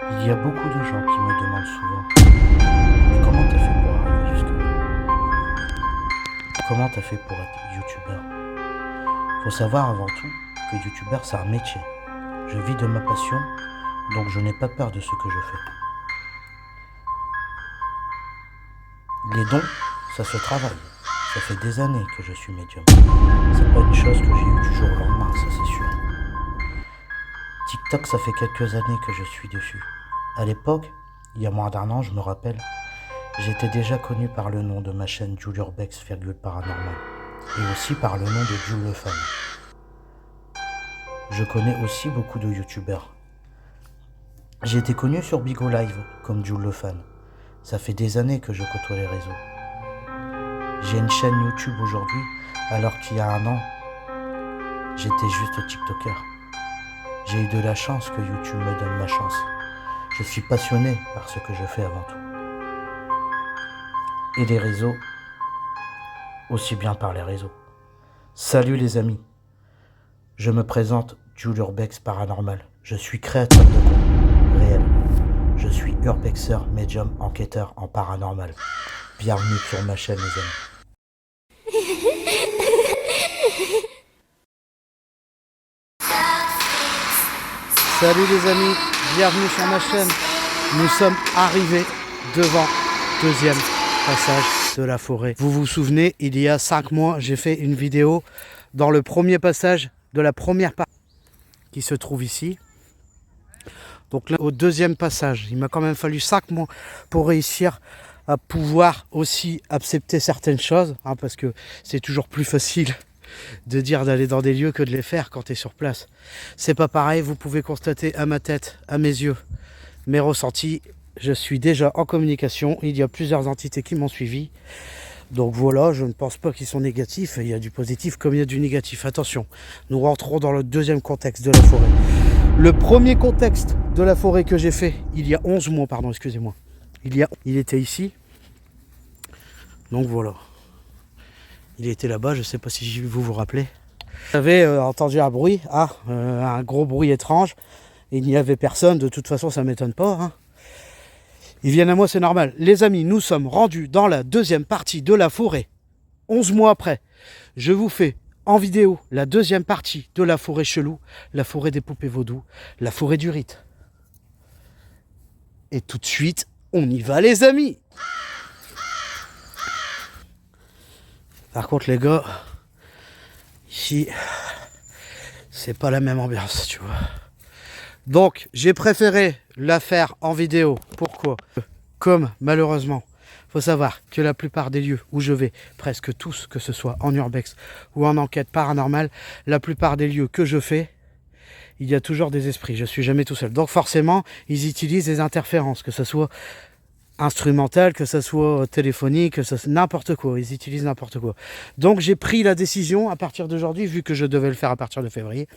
Il y a beaucoup de gens qui me demandent souvent, mais comment t'as fait pour arriver jusque-là? Comment t'as fait pour être youtubeur? Faut savoir avant tout que youtubeur c'est un métier. Je vis de ma passion, donc je n'ai pas peur de ce que je fais. Les dons, ça se travaille. Ça fait des années que je suis médium. C'est pas une chose que j'ai eue du jour au lendemain, ça c'est sûr. TikTok, ça fait quelques années que je suis dessus. À l'époque, il y a moins d'1 an, je me rappelle, j'étais déjà connu par le nom de ma chaîne Julurbex, Paranormal, et aussi par le nom de Jules le Fan. Je connais aussi beaucoup de youtubeurs. J'ai été connu sur Bigo Live, comme Jules le Fan. Ça fait des années que je côtoie les réseaux. J'ai une chaîne YouTube aujourd'hui, alors qu'il y a 1 an, j'étais juste TikToker. J'ai eu de la chance que YouTube me donne ma chance. Je suis passionné par ce que je fais avant tout. Et les réseaux, aussi bien par les réseaux. Salut les amis, je me présente Julurbex Paranormal. Je suis créateur de contenu réel. Je suis urbexer, médium, enquêteur en paranormal. Bienvenue sur ma chaîne les amis. Salut les amis, bienvenue sur ma chaîne. Nous sommes arrivés devant le deuxième passage de la forêt. Vous vous souvenez, il y a 5 mois, j'ai fait une vidéo dans le premier passage de la première partie qui se trouve ici. Donc là, au deuxième passage, il m'a quand même fallu 5 mois pour réussir à pouvoir aussi accepter certaines choses, hein, parce que c'est toujours plus facile de dire d'aller dans des lieux que de les faire quand tu es sur place. C'est pas pareil, vous pouvez constater à ma tête, à mes yeux, mes ressentis. Je suis déjà en communication, il y a plusieurs entités qui m'ont suivi. Donc voilà, je ne pense pas qu'ils sont négatifs, il y a du positif comme il y a du négatif. Attention, nous rentrons dans le deuxième contexte de la forêt. Le premier contexte de la forêt que j'ai fait, il y a 11 mois, pardon, excusez-moi. Il était ici. Donc voilà. Il était là-bas, je ne sais pas si vous vous rappelez. J'avais entendu un bruit, un gros bruit étrange. Il n'y avait personne, de toute façon ça ne m'étonne pas. Hein. Ils viennent à moi, c'est normal. Les amis, nous sommes rendus dans la deuxième partie de la forêt. 11 mois après, je vous fais en vidéo la deuxième partie de la forêt chelou, la forêt des poupées vaudou, la forêt du rite. Et tout de suite, on y va les amis. Par contre les gars, ici, c'est pas la même ambiance, tu vois. Donc, j'ai préféré la faire en vidéo. Pourquoi? Comme, malheureusement, faut savoir que la plupart des lieux où je vais, presque tous, que ce soit en urbex ou en enquête paranormale, la plupart des lieux que je fais, il y a toujours des esprits. Je suis jamais tout seul. Donc, forcément, ils utilisent des interférences, que ce soit instrumental, que ce soit téléphonique, que ce soit n'importe quoi, ils utilisent n'importe quoi. Donc j'ai pris la décision à partir d'aujourd'hui, vu que je devais le faire à partir de février,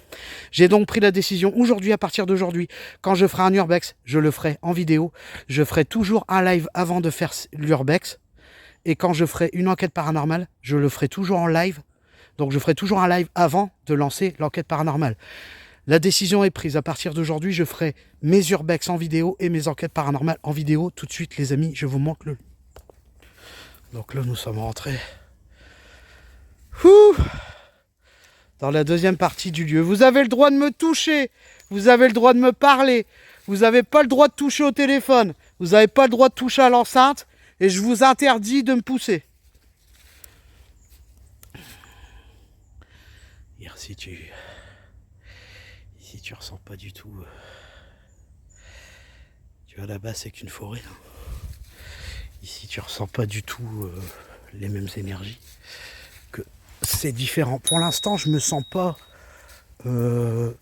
j'ai donc pris la décision aujourd'hui, à partir d'aujourd'hui, quand je ferai un urbex, je le ferai en vidéo, je ferai toujours un live avant de faire l'urbex, et quand je ferai une enquête paranormale, je le ferai toujours en live, donc je ferai toujours un live avant de lancer l'enquête paranormale. La décision est prise. À partir d'aujourd'hui, je ferai mes urbex en vidéo et mes enquêtes paranormales en vidéo. Tout de suite, les amis, je vous montre le... Donc là, nous sommes rentrés dans la deuxième partie du lieu. Vous avez le droit de me toucher. Vous avez le droit de me parler. Vous n'avez pas le droit de toucher au téléphone. Vous n'avez pas le droit de toucher à l'enceinte. Et je vous interdis de me pousser. Si tu ressens pas du tout, tu vois là-bas c'est qu'une forêt. Hein. Ici tu ressens pas du tout les mêmes énergies. Que c'est différent. Pour l'instant je me sens pas. On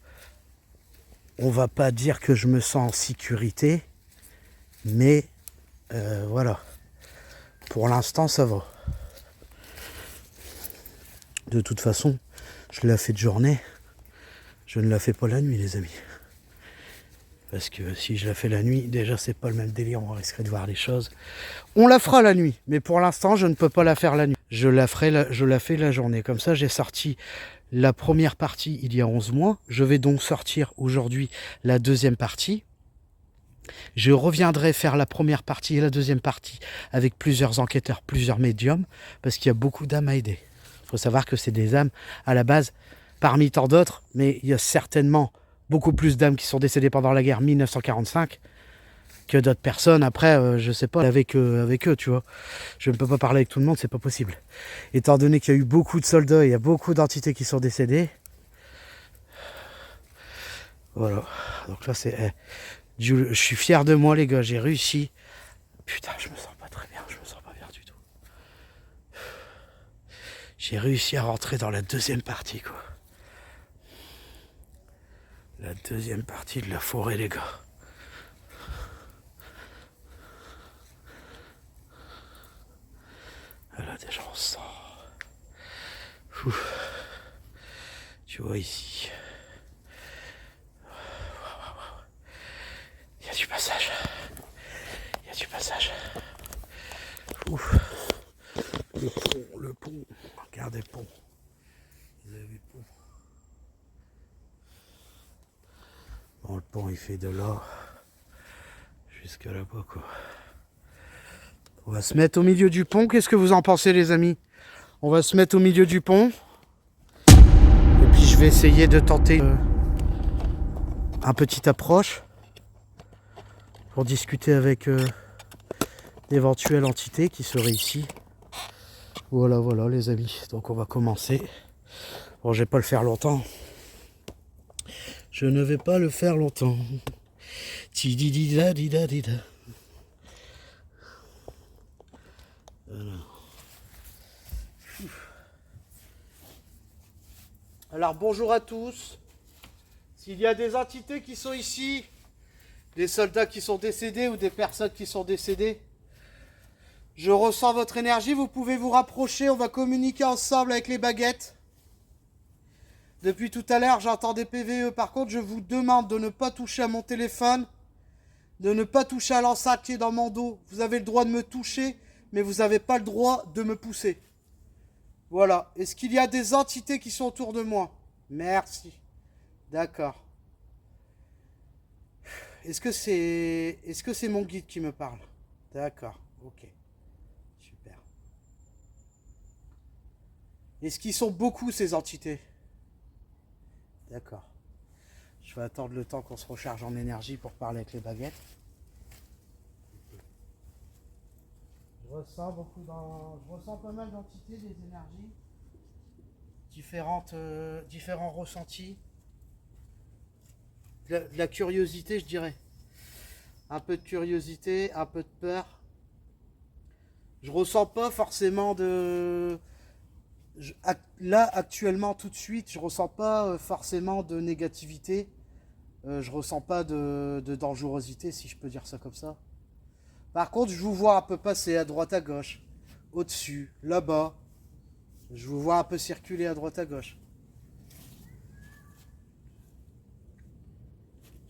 va pas dire que je me sens en sécurité, mais voilà. Pour l'instant ça va. De toute façon, je la fais de journée. Je ne la fais pas la nuit, les amis. Parce que si je la fais la nuit, déjà, c'est pas le même délire. On risquerait de voir les choses. On la fera la nuit. Mais pour l'instant, je ne peux pas la faire la nuit. Je la fais la journée. Comme ça, j'ai sorti la première partie il y a 11 mois. Je vais donc sortir aujourd'hui la deuxième partie. Je reviendrai faire la première partie et la deuxième partie avec plusieurs enquêteurs, plusieurs médiums, parce qu'il y a beaucoup d'âmes à aider. Il faut savoir que c'est des âmes à la base, parmi tant d'autres, mais il y a certainement beaucoup plus d'âmes qui sont décédées pendant la guerre 1945 que d'autres personnes. Après, je sais pas, avec eux, tu vois. Je ne peux pas parler avec tout le monde, c'est pas possible. Étant donné qu'il y a eu beaucoup de soldats, il y a beaucoup d'entités qui sont décédées. Voilà. Donc là, c'est... je suis fier de moi, les gars, j'ai réussi. Putain, je me sens pas très bien, je me sens pas bien du tout. J'ai réussi à rentrer dans la deuxième partie, quoi. La deuxième partie de la forêt, les gars. Là, déjà, on sent. Tu vois ici. Il y a du passage. Il y a du passage. Ouf. Le pont. Regardez le pont. Vous avez vu le pont. Bon, le pont, il fait de là jusqu'à là-bas, quoi. On va se mettre au milieu du pont. Qu'est-ce que vous en pensez, les amis? On va se mettre au milieu du pont. Et puis, je vais essayer de tenter un petit approche pour discuter avec d'éventuelles entités qui seraient ici. Voilà, voilà, les amis. Donc, on va commencer. Bon, je vais pas le faire longtemps. Je ne vais pas le faire longtemps. Tididida. Voilà. Alors bonjour à tous. S'il y a des entités qui sont ici, des soldats qui sont décédés ou des personnes qui sont décédées, je ressens votre énergie, vous pouvez vous rapprocher, on va communiquer ensemble avec les baguettes. Depuis tout à l'heure, j'entends des PVE, par contre je vous demande de ne pas toucher à mon téléphone, de ne pas toucher à l'enceinte qui est dans mon dos. Vous avez le droit de me toucher, mais vous n'avez pas le droit de me pousser. Voilà. Est-ce qu'il y a des entités qui sont autour de moi? Merci. D'accord. Est-ce que c'est mon guide qui me parle? D'accord. Ok. Super. Est-ce qu'ils sont beaucoup, ces entités? D'accord. Je vais attendre le temps qu'on se recharge en énergie pour parler avec les baguettes. Je ressens pas mal d'entités, des énergies, différents ressentis, de la curiosité, je dirais. Un peu de curiosité, un peu de peur. Je ressens pas forcément là, actuellement, tout de suite, je ressens pas forcément de négativité. Je ressens pas de dangerosité, si je peux dire ça comme ça. Par contre, je vous vois un peu passer à droite à gauche, au-dessus, là-bas. Je vous vois un peu circuler à droite à gauche.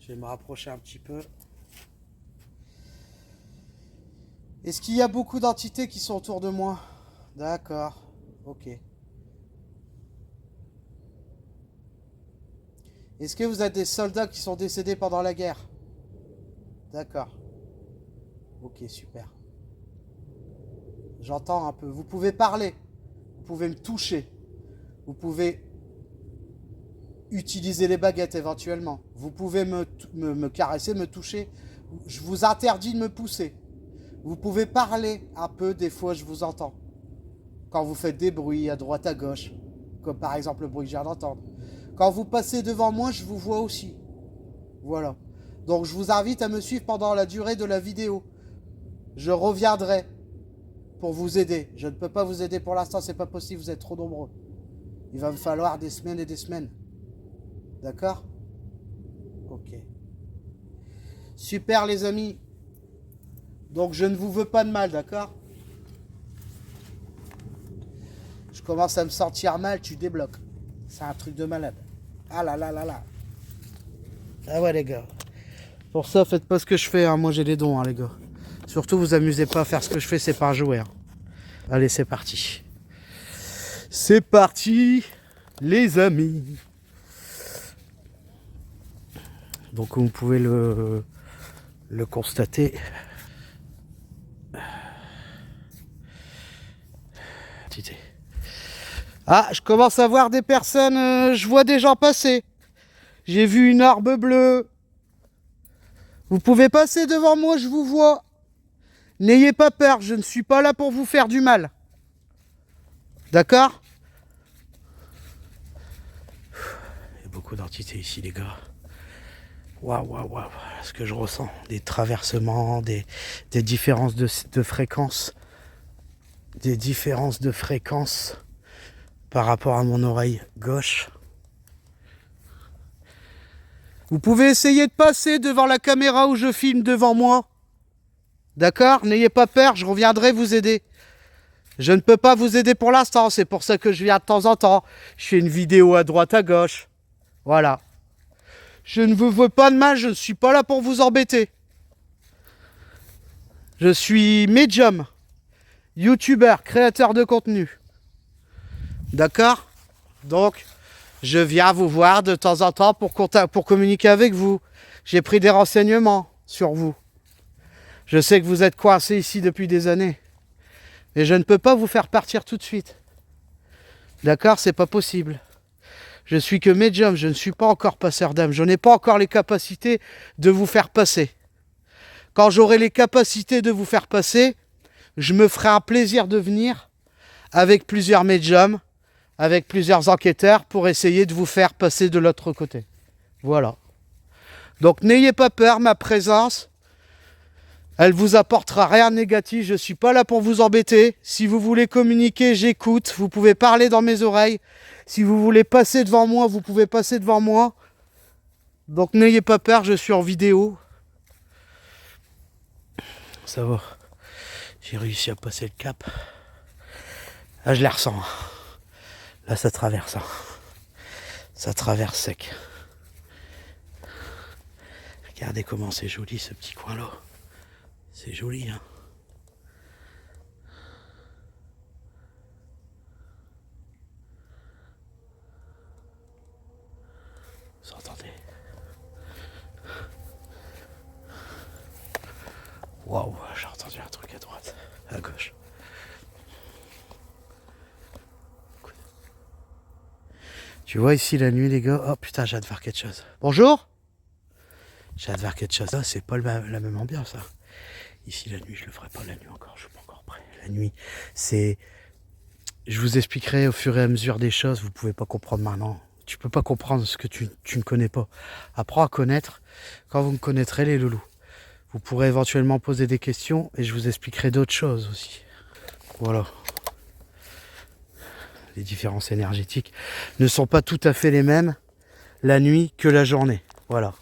Je vais me rapprocher un petit peu. Est-ce qu'il y a beaucoup d'entités qui sont autour de moi? D'accord, ok. Est-ce que vous êtes des soldats qui sont décédés pendant la guerre? D'accord. Ok, super. J'entends un peu. Vous pouvez parler. Vous pouvez me toucher. Vous pouvez utiliser les baguettes éventuellement. Vous pouvez me caresser, me toucher. Je vous interdis de me pousser. Vous pouvez parler un peu, des fois je vous entends. Quand vous faites des bruits à droite à gauche. Comme par exemple le bruit que j'ai d'entendre. Quand vous passez devant moi, je vous vois aussi. Voilà. Donc je vous invite à me suivre pendant la durée de la vidéo. Je reviendrai pour vous aider. Je ne peux pas vous aider pour l'instant, c'est pas possible, vous êtes trop nombreux. Il va me falloir des semaines et des semaines. D'accord? Ok. Super les amis. Donc je ne vous veux pas de mal, d'accord? Je commence à me sentir mal, tu débloques. C'est un truc de malade. Ah là là là là. Ah ouais les gars. Pour ça, faites pas ce que je fais, hein. Moi j'ai des dons, hein, les gars. Surtout, vous amusez pas à faire ce que je fais, c'est pas un jouet. Hein. Allez, c'est parti. C'est parti, les amis. Donc, vous pouvez le le constater. Ah, je commence à voir des personnes, je vois des gens passer. J'ai vu une orbe bleue. Vous pouvez passer devant moi, je vous vois. N'ayez pas peur, je ne suis pas là pour vous faire du mal. D'accord? Il y a beaucoup d'entités ici, les gars. Waouh, waouh, waouh. Ce que je ressens, des traversements, des différences de fréquences. Des différences de fréquences par rapport à mon oreille gauche. Vous pouvez essayer de passer devant la caméra où je filme devant moi. D'accord? N'ayez pas peur, je reviendrai vous aider. Je ne peux pas vous aider pour l'instant, c'est pour ça que je viens de temps en temps. Je fais une vidéo à droite, à gauche. Voilà. Je ne vous veux pas de mal, je ne suis pas là pour vous embêter. Je suis médium, youtubeur, créateur de contenu. D'accord? Donc, je viens vous voir de temps en temps pour communiquer avec vous. J'ai pris des renseignements sur vous. Je sais que vous êtes coincé ici depuis des années. Et je ne peux pas vous faire partir tout de suite. D'accord? C'est pas possible. Je suis que médium, je ne suis pas encore passeur d'âme. Je n'ai pas encore les capacités de vous faire passer. Quand j'aurai les capacités de vous faire passer, je me ferai un plaisir de venir avec plusieurs médiums, avec plusieurs enquêteurs pour essayer de vous faire passer de l'autre côté. Voilà. Donc n'ayez pas peur, ma présence, elle vous apportera rien de négatif. Je ne suis pas là pour vous embêter. Si vous voulez communiquer, j'écoute. Vous pouvez parler dans mes oreilles. Si vous voulez passer devant moi, vous pouvez passer devant moi. Donc n'ayez pas peur, je suis en vidéo. Ça va. J'ai réussi à passer le cap. Là, je les ressens. Là, ça traverse. Ça traverse sec. Regardez comment c'est joli ce petit coin-là. C'est joli, hein. Vous entendez? Waouh, j'ai entendu un truc à droite, à gauche. Tu vois ici la nuit, les gars? Oh putain, j'ai hâte de voir quelque chose. Bonjour? J'ai hâte de voir quelque chose. Ah, c'est pas la même ambiance, hein. Ici, la nuit, je le ferai pas la nuit encore. Je suis pas encore prêt. La nuit, c'est... Je vous expliquerai au fur et à mesure des choses. Vous pouvez pas comprendre maintenant. Tu peux pas comprendre ce que tu ne connais pas. Apprends à connaître. Quand vous me connaîtrez, les loulous, vous pourrez éventuellement poser des questions et je vous expliquerai d'autres choses aussi. Voilà. Les différences énergétiques ne sont pas tout à fait les mêmes la nuit que la journée. Voilà.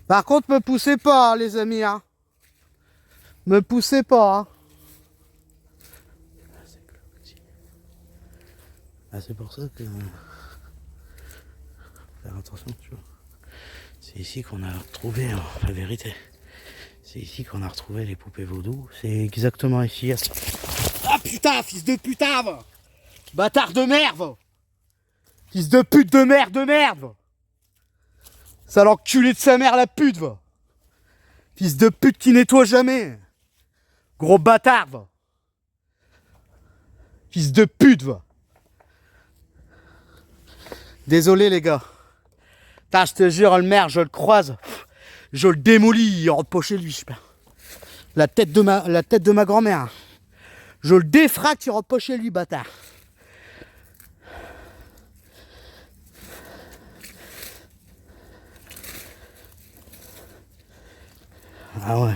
Par contre, me poussez pas, hein, les amis. Hein. Me poussez pas. Hein. Ah, c'est pour ça que... Faire attention, tu vois. C'est ici qu'on a retrouvé, hein, la vérité. C'est ici qu'on a retrouvé les poupées vaudou. C'est exactement ici. Ah putain, fils de putain va. Bâtard de merde va. Fils de pute de merde va. Sale enculé de sa mère la pute va. Fils de pute qui nettoie jamais. Gros bâtard va. Fils de pute va. Désolé les gars. Putain, je te jure, le maire, je le croise. Je le démolis, il rentre pas chez lui, je sais pas. La tête de ma grand-mère. Je le défracte, il rentre pas chez lui, bâtard. Ah ouais.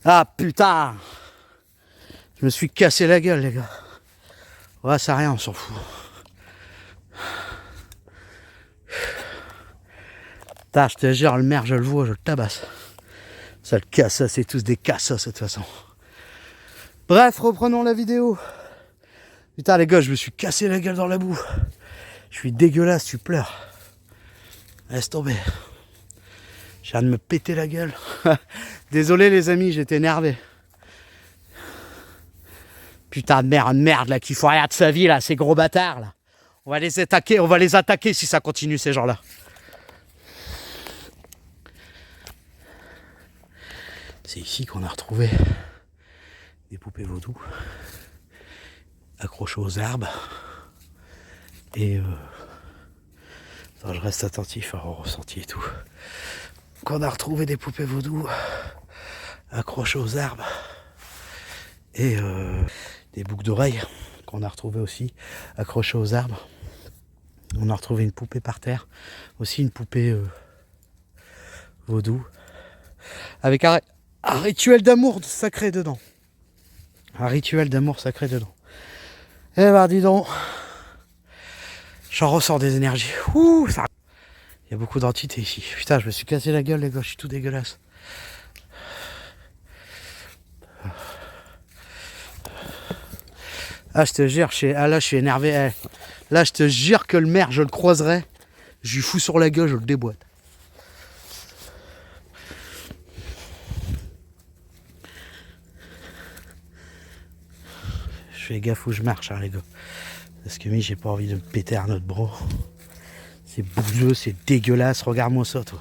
Ah putain. Je me suis cassé la gueule, les gars. Ouais, c'est rien, on s'en fout. Putain, je te jure, le maire, je le vois, je le tabasse. Ça le casse, c'est tous des cassos de toute façon. Bref, reprenons la vidéo. Putain, les gars, je me suis cassé la gueule dans la boue. Je suis dégueulasse, tu pleures. Laisse tomber. Je viens de me péter la gueule. Désolé les amis, j'étais énervé. Putain de merde là, qui font rien de sa vie là, ces gros bâtards là. On va les attaquer si ça continue ces gens-là. C'est ici qu'on a retrouvé des poupées vaudou accrochées aux arbres. Et attends, je reste attentif au ressenti et tout. Qu'on a retrouvé des poupées vaudou accrochées aux arbres. Et des boucles d'oreilles qu'on a retrouvées aussi accrochées aux arbres. On a retrouvé une poupée par terre, aussi une poupée vaudou, avec un rituel d'amour sacré dedans. Un rituel d'amour sacré dedans. Eh ben dis donc, j'en ressens des énergies. Ouh, ça... Il y a beaucoup d'entités ici. Putain, je me suis cassé la gueule les gars, je suis tout dégueulasse. Ah, je te jure, là, je suis énervé. Là, je te jure que le maire, je le croiserai. Je lui fous sur la gueule, je le déboîte. Je fais gaffe où je marche, hein, les gars. Parce que j'ai pas envie de me péter un autre bras. C'est bouilleux, c'est dégueulasse. Regarde-moi ça, toi.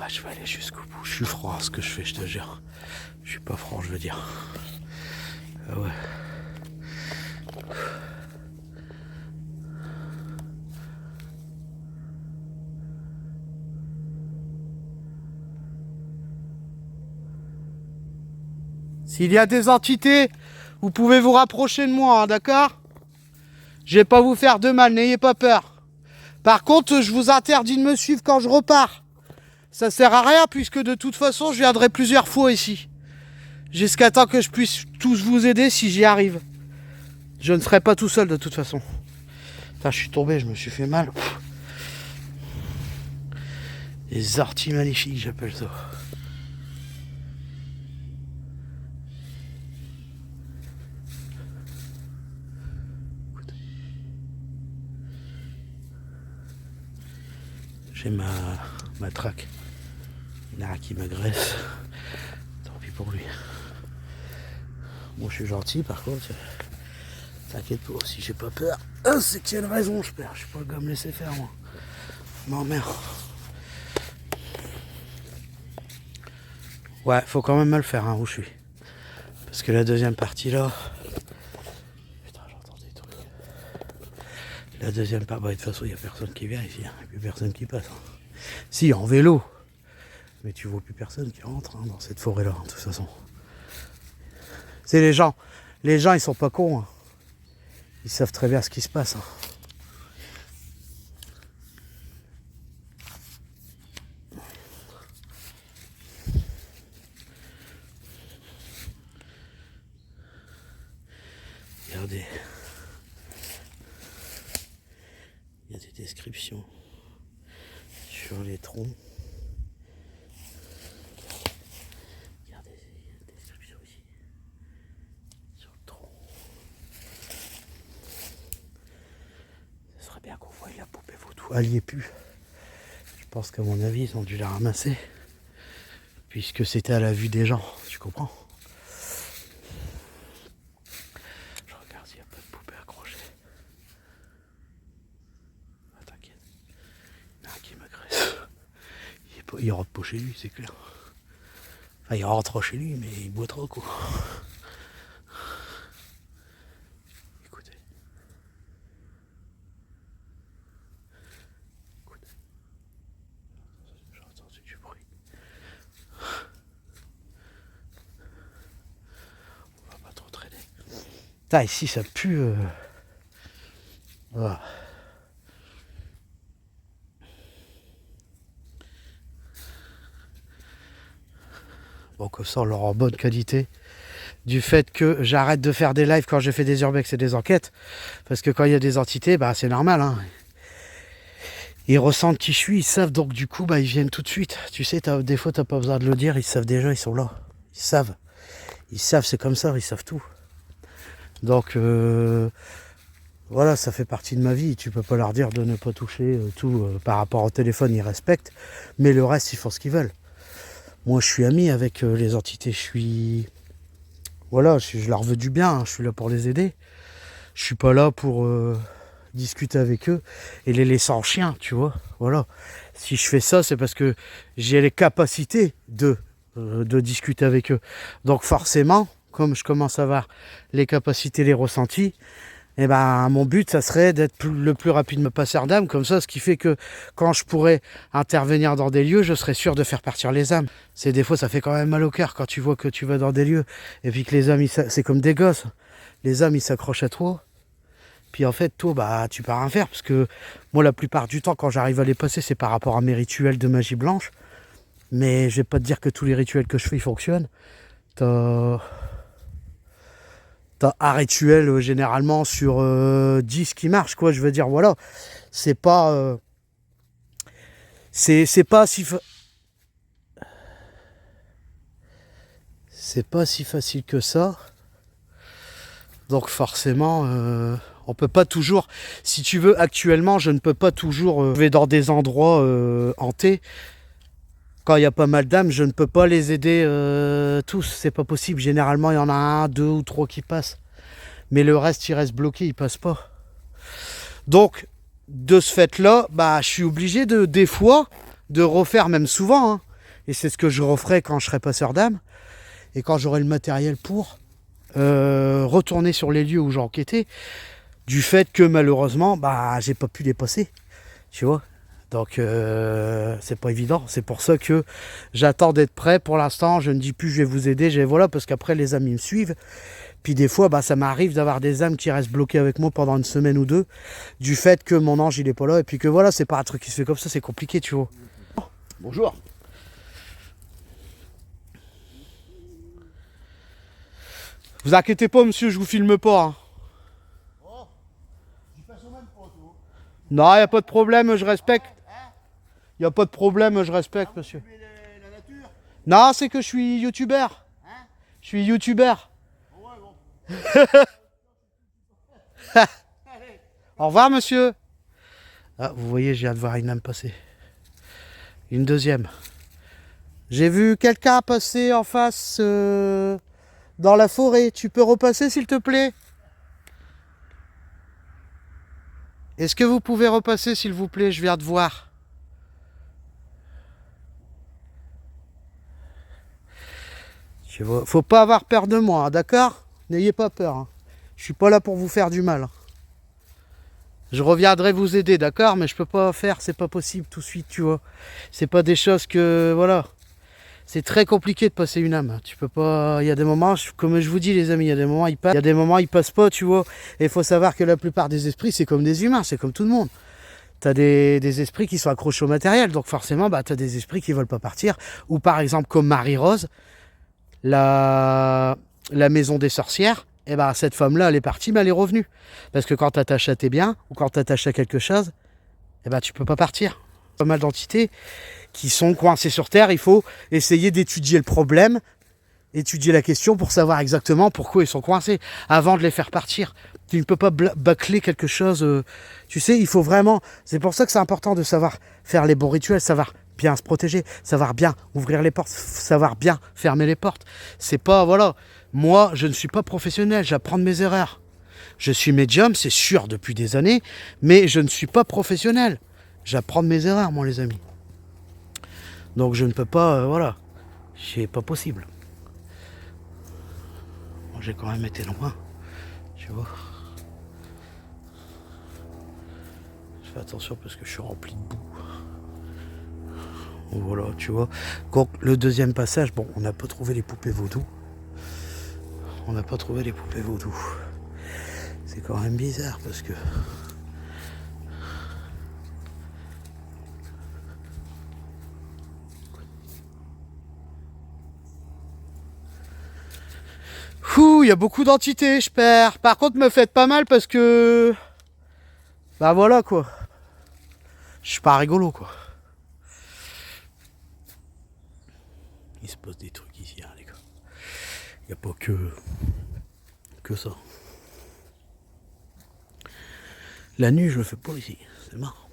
Ouais, je vais aller jusqu'au bout. Je suis froid ce que je fais, je te jure. Je suis pas franc, je veux dire. Ah ouais. S'il y a des entités, vous pouvez vous rapprocher de moi, hein, d'accord? Je vais pas vous faire de mal, n'ayez pas peur. Par contre, je vous interdis de me suivre quand je repars. Ça sert à rien puisque de toute façon, je viendrai plusieurs fois ici. Jusqu'à temps que je puisse tous vous aider si j'y arrive. Je ne serai pas tout seul de toute façon. Putain, je suis tombé, je me suis fait mal. Les orties maléfiques, j'appelle ça. J'ai ma traque. Il y en a qui m'agresse. Tant pis pour lui. Moi je suis gentil par contre. T'inquiète pas, si j'ai pas peur, c'est qu'il y a une raison, je perds. Je suis pas le gars à me laisser faire moi. M'emmerde. Ouais, faut quand même me le faire hein, où je suis. Parce que la deuxième partie là. Putain, j'entends des trucs. La deuxième partie, bah, de toute façon, il n'y a personne qui vient ici. Il n'y a plus personne qui passe. Hein. Si, en vélo. Mais tu vois plus personne qui rentre hein, dans cette forêt là, de toute façon. C'est les gens. Les gens, ils sont pas cons. Hein. Ils savent très bien ce qui se passe. Hein. Regardez. Il y a des descriptions sur les troncs. Regardez, il y a des descriptions ici. Sur le tronc. Ce serait bien qu'on voie la poupée vaudou. Elle y est plus. Je pense qu'à mon avis, ils ont dû la ramasser. Puisque c'était à la vue des gens. Tu comprends ? Je regarde s'il n'y a pas de poupée accrochée. Ah, t'inquiète. Il y en a un qui m'agresse. Il rentre pas chez lui, c'est clair. Enfin, il rentre chez lui, mais il boit trop, quoi. Écoutez. J'ai entendu du bruit. On va pas trop traîner. Putain, ici, ça pue. Voilà. Bon, comme ça, on l'aura en bonne qualité. Du fait que j'arrête de faire des lives quand je fais des urbex et des enquêtes. Parce que quand il y a des entités, bah, c'est normal. Hein. Ils ressentent qui je suis, ils savent, donc du coup, bah, ils viennent tout de suite. Tu sais, des fois, t'as pas besoin de le dire, ils savent déjà, ils sont là. Ils savent. Ils savent, c'est comme ça, ils savent tout. Donc, voilà, ça fait partie de ma vie. Tu peux pas leur dire de ne pas toucher tout. Par rapport au téléphone, ils respectent. Mais le reste, ils font ce qu'ils veulent. Moi, je suis ami avec les entités. Je suis... Voilà, je leur veux du bien. Hein, je suis là pour les aider. Je suis pas là pour discuter avec eux et les laisser en chien, tu vois. Voilà. Si je fais ça, c'est parce que j'ai les capacités de discuter avec eux. Donc forcément, comme je commence à avoir les capacités, les ressentis, et ben mon but, ça serait d'être le plus rapidement passeur d'âme, comme ça, ce qui fait que quand je pourrais intervenir dans des lieux, je serais sûr de faire partir les âmes. C'est des fois, ça fait quand même mal au cœur quand tu vois que tu vas dans des lieux et puis que les âmes, c'est comme des gosses. Les âmes, ils s'accrochent à toi. Puis en fait, toi, bah, tu peux rien faire parce que moi, la plupart du temps, quand j'arrive à les passer, c'est par rapport à mes rituels de magie blanche. Mais je vais pas te dire que tous les rituels que je fais, ils fonctionnent. T'as un rituel généralement sur 10 qui marche, quoi. Je veux dire, voilà. C'est pas... c'est pas si... C'est pas si facile que ça. Donc forcément, on peut pas toujours... Si tu veux, actuellement, je ne peux pas toujours... je vais dans des endroits hantés. Quand il y a pas mal d'âmes, je ne peux pas les aider tous. C'est pas possible. Généralement, il y en a un, deux ou trois qui passent. Mais le reste, il reste bloqué, il passe pas. Donc, de ce fait-là, bah, je suis obligé des fois, de refaire, même souvent, hein. Et c'est ce que je referai quand je serai passeur d'âme. Et quand j'aurai le matériel pour retourner sur les lieux où j'ai enquêté. Du fait que, malheureusement, bah, j'ai pas pu les passer. Tu vois. Donc, c'est pas évident. C'est pour ça que j'attends d'être prêt. Pour l'instant, je ne dis plus je vais vous aider. Voilà, parce qu'après, les amis me suivent. Puis des fois, bah, ça m'arrive d'avoir des âmes qui restent bloquées avec moi pendant une semaine ou deux, du fait que mon ange, il est pas là, et puis que voilà, c'est pas un truc qui se fait comme ça, c'est compliqué, tu vois. Bonjour. Vous inquiétez pas, monsieur, je vous filme pas. Hein. Oh, j'y passe au même pas, toi. Non, y a pas de problème, je respecte. Y a pas de problème, je respecte, monsieur. La nature. Non, c'est que je suis youtubeur. Hein? Je suis youtubeur. Ouais, bon. Au revoir, monsieur. Ah, vous voyez, j'ai hâte de voir une âme passer. Une deuxième. J'ai vu quelqu'un passer en face dans la forêt. Tu peux repasser, s'il te plaît? Est-ce que vous pouvez repasser, s'il vous plaît? Je viens de voir. Je vois. Faut pas avoir peur de moi, hein, d'accord? N'ayez pas peur. Hein. Je suis pas là pour vous faire du mal. Hein. Je reviendrai vous aider, d'accord? Mais je peux pas faire, c'est pas possible tout de suite, tu vois. C'est pas des choses que... Voilà. C'est très compliqué de passer une âme. Tu peux pas... Il y a des moments, comme je vous dis les amis, il y a des moments ils passent, il y a des moments ils passent pas, tu vois. Et il faut savoir que la plupart des esprits, c'est comme des humains, c'est comme tout le monde. T'as des esprits qui sont accrochés au matériel, donc forcément, bah, t'as des esprits qui veulent pas partir. Ou par exemple, comme Marie-Rose, la maison des sorcières, et ben cette femme-là, elle est partie, mais elle est revenue. Parce que quand t'attaches à tes biens, ou quand t'attaches à quelque chose, et ben tu peux pas partir. Pas mal d'entités qui sont coincées sur Terre, il faut essayer d'étudier le problème, étudier la question pour savoir exactement pourquoi ils sont coincés, avant de les faire partir. Tu ne peux pas bâcler quelque chose, tu sais, il faut vraiment... C'est pour ça que c'est important de savoir faire les bons rituels, savoir bien se protéger, savoir bien ouvrir les portes, savoir bien fermer les portes. C'est pas, voilà, moi, je ne suis pas professionnel, j'apprends de mes erreurs. Je suis médium, c'est sûr, depuis des années, mais je ne suis pas professionnel. J'apprends de mes erreurs, moi, les amis. Donc je ne peux pas, voilà, c'est pas possible. Bon, j'ai quand même été loin, tu vois. Je fais attention parce que je suis rempli de boue. Voilà, tu vois. Donc le deuxième passage, bon, on n'a pas trouvé les poupées vaudou. On n'a pas trouvé les poupées vaudou. C'est quand même bizarre parce que... Ouh, il y a beaucoup d'entités, je perds. Par contre, me faites pas mal parce que... Bah voilà quoi. je suis pas rigolo quoi. Il se passe des trucs ici, hein, les gars. Il n'y a pas que ça. La nuit, je le fais pas ici. C'est marrant.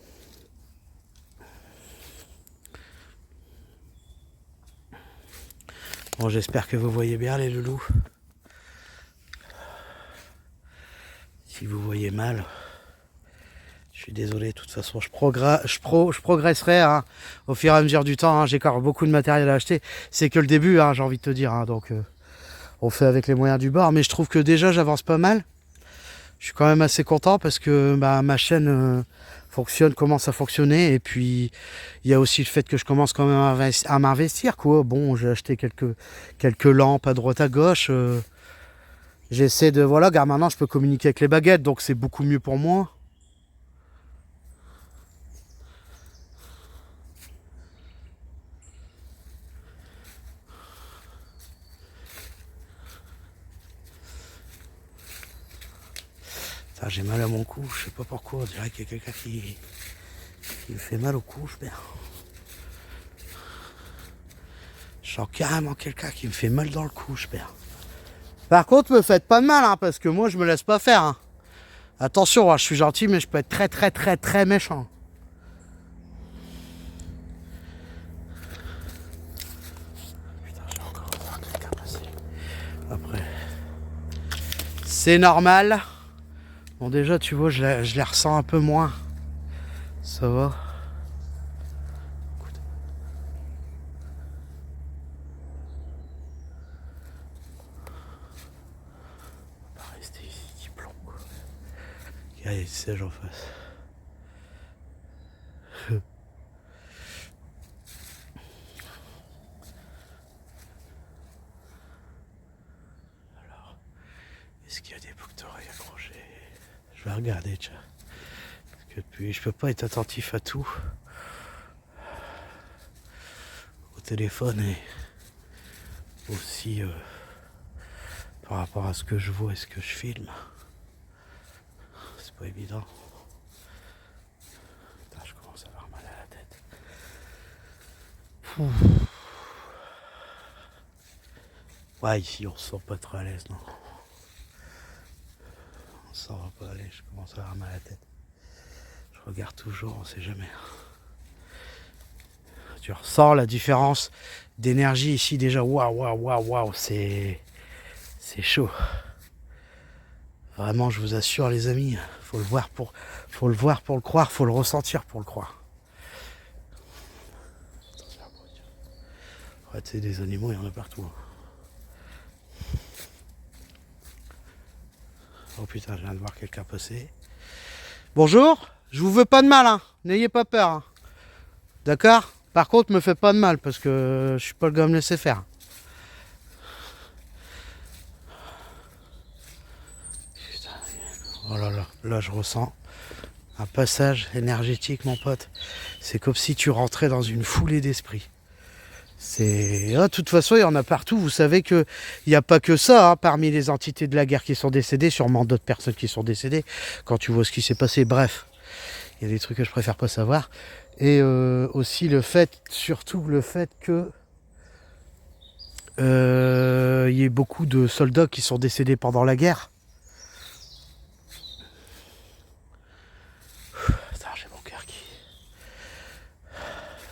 Bon, j'espère que vous voyez bien les loulous. Si vous voyez mal, je suis désolé. De toute façon, je progresserai hein, au fur et à mesure du temps. Hein. J'ai encore beaucoup de matériel à acheter. C'est que le début, hein, j'ai envie de te dire. Hein, donc, on fait avec les moyens du bord. Mais je trouve que déjà, j'avance pas mal. Je suis quand même assez content parce que bah, ma chaîne commence à fonctionner. Et puis, il y a aussi le fait que je commence quand même à m'investir. Quoi. Bon, j'ai acheté quelques lampes à droite à gauche. J'essaie de... Voilà, car maintenant, je peux communiquer avec les baguettes. Donc, c'est beaucoup mieux pour moi. J'ai mal à mon cou, je sais pas pourquoi, on dirait qu'il y a quelqu'un qui me fait mal au cou, je perds. Je sens carrément quelqu'un qui me fait mal dans le cou, je perds. Par contre, me faites pas de mal, hein, parce que moi je me laisse pas faire. Hein. Attention, hein, je suis gentil, mais je peux être très très très très méchant. Putain, j'ai encore un truc à passer. Après. C'est normal. Bon déjà tu vois je les ressens un peu moins. Ça va. Écoute. On va pas rester ici qui plombe. Il y a les sièges en face. Alors, est-ce qu'il y a des boucles d'oreilles accrochées? Je vais regarder, tiens. Parce que puis je peux pas être attentif à tout. Au téléphone et aussi par rapport à ce que je vois et ce que je filme. C'est pas évident. Putain, je commence à avoir mal à la tête. Ouais, ici on se sent pas très à l'aise, non. On se sent pas à l'aise, je commence à avoir mal à la tête. Je regarde toujours, on sait jamais. Tu ressens la différence d'énergie ici déjà. Waouh, c'est chaud. Vraiment, je vous assure, les amis, faut le voir pour le croire, faut le ressentir pour le croire. Ouais, tu sais, des animaux, il y en a partout. Oh putain, je viens de voir quelqu'un passer. Bonjour, je vous veux pas de mal, hein. N'ayez pas peur. Hein. D'accord? Par contre, me faites pas de mal parce que je suis pas le gars à me laisser faire. Putain, oh là là, là je ressens un passage énergétique, mon pote. C'est comme si tu rentrais dans une foulée d'esprit. C'est... Ah, de toute façon, il y en a partout. Vous savez qu'il n'y a pas que ça. Hein, parmi les entités de la guerre qui sont décédées, sûrement d'autres personnes qui sont décédées. Quand tu vois ce qui s'est passé, bref. Il y a des trucs que je préfère pas savoir. Et aussi le fait, surtout le fait que il y ait beaucoup de soldats qui sont décédés pendant la guerre. Putain, j'ai mon cœur qui...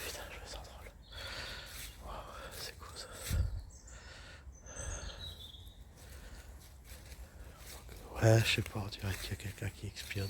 Putain, je me sens drôle. Wow, c'est cool ça. Ouais, je sais pas, on dirait qu'il y a quelqu'un qui expire.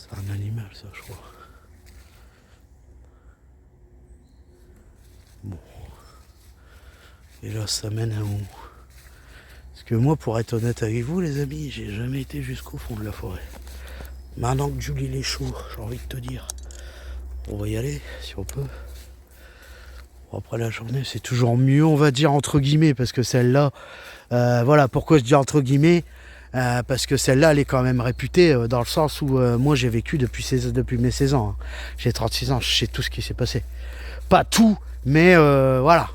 C'est un animal, ça, je crois. Bon. Et là, ça mène à où? Parce que moi, pour être honnête avec vous, les amis, j'ai jamais été jusqu'au fond de la forêt. Maintenant que Julie est chaud, j'ai envie de te dire, on va y aller, si on peut. Bon, après la journée, c'est toujours mieux, on va dire, entre guillemets, parce que celle-là, voilà, pourquoi je dis entre guillemets, parce que celle-là, elle est quand même réputée, dans le sens où moi, j'ai vécu depuis mes 16 ans. Hein. J'ai 36 ans, je sais tout ce qui s'est passé. Pas tout, mais voilà.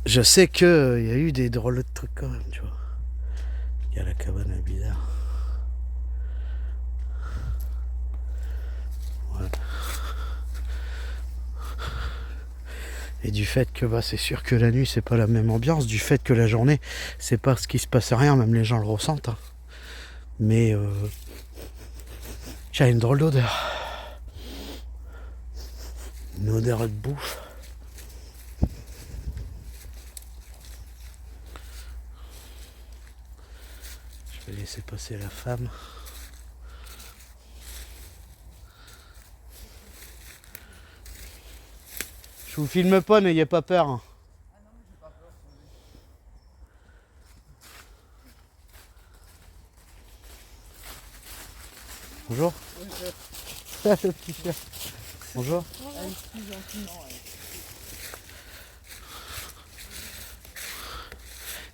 Je sais qu'il y a eu des drôles de trucs quand même, tu vois. Il y a la cabane à bizarre. Voilà. Et du fait que c'est sûr que la nuit c'est pas la même ambiance, du fait que la journée c'est pas ce qui se passe rien, même les gens le ressentent. Hein. Mais j'ai une drôle d'odeur. Une odeur de bouffe. Je vais laisser passer la femme. Je vous filme pas, n'ayez pas peur. Hein. Bonjour. Le petit chien. Bonjour.